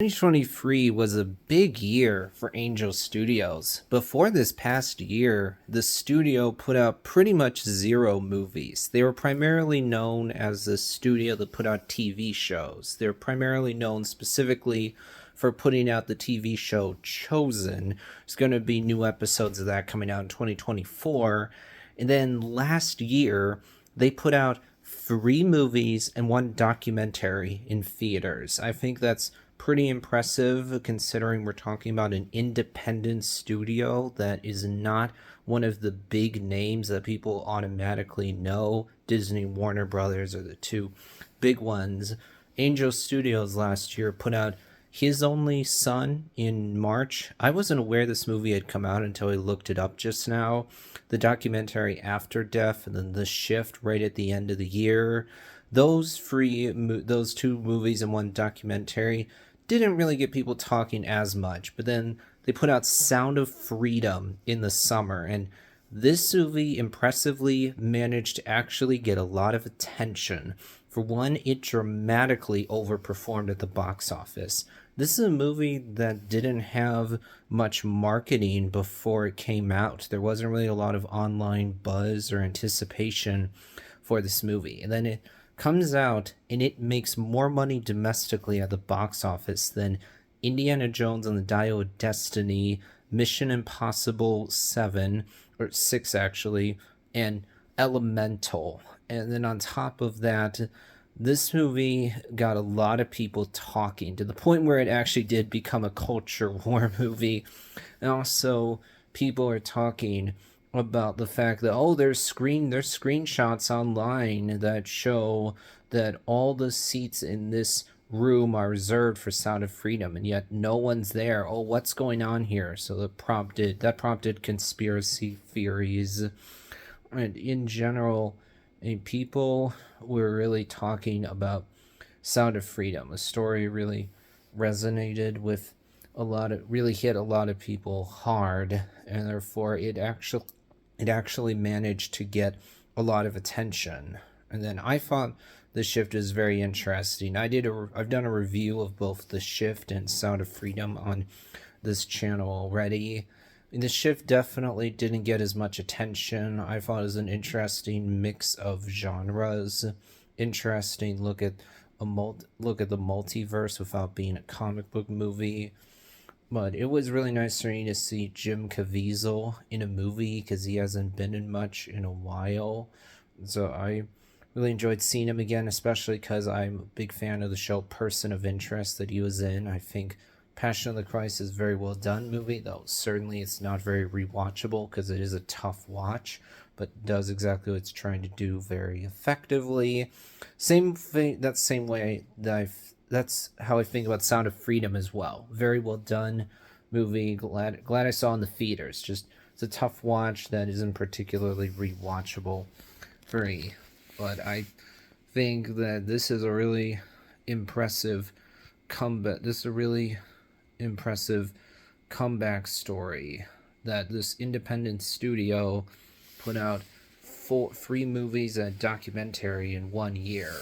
2023 was a big year for Angel Studios. Before this past year, the studio put out pretty much zero movies. They were primarily known as the studio that put out TV shows. They're primarily known specifically for putting out the TV show Chosen. There's going to be new episodes of that coming out in 2024. And then last year, they put out three movies and one documentary in theaters. I think that's pretty impressive considering we're talking about an independent studio that is not one of the big names that people automatically know. Disney, Warner Brothers are the two big ones. Angel Studios last year put out His Only Son in March. I wasn't aware this movie had come out until I looked it up just now. The documentary After Death, and then The Shift right at the end of the year. Those two movies and one documentary didn't really get people talking as much, but then they put out Sound of Freedom in the summer, and this movie impressively managed to actually get a lot of attention. For one, it dramatically overperformed at the box office. This is a movie that didn't have much marketing before it came out. There wasn't really a lot of online buzz or anticipation for this movie. And then it comes out and it makes more money domestically at the box office than Indiana Jones and the Dial of Destiny, Mission Impossible 7, or 6 actually, and Elemental. And then on top of that, this movie got a lot of people talking to the point where it actually did become a culture war movie. And also, people are talking about the fact that there's screenshots online that show that all the seats in this room are reserved for Sound of Freedom, and yet no one's there. What's going on here? So that prompted conspiracy theories, and in general, people were really talking about Sound of Freedom. The story really resonated with really hit a lot of people hard, and therefore it actually managed to get a lot of attention. And then I thought The Shift is very interesting. I've done a review of both The Shift and Sound of Freedom on this channel already. And The Shift definitely didn't get as much attention. I thought it was an interesting mix of genres. Interesting look at the multiverse without being a comic book movie. But it was really nice for me to see Jim Caviezel in a movie because he hasn't been in much in a while. So I really enjoyed seeing him again, especially because I'm a big fan of the show Person of Interest that he was in. I think Passion of the Christ is a very well done movie, though certainly it's not very rewatchable because it is a tough watch, but does exactly what it's trying to do very effectively. That's how I think about Sound of Freedom as well. Very well done movie. Glad I saw in the theaters. Just it's a tough watch that isn't particularly rewatchable for me. But I think that this is a really impressive comeback. This is a really impressive comeback story that this independent studio put out three movies and a documentary in 1 year.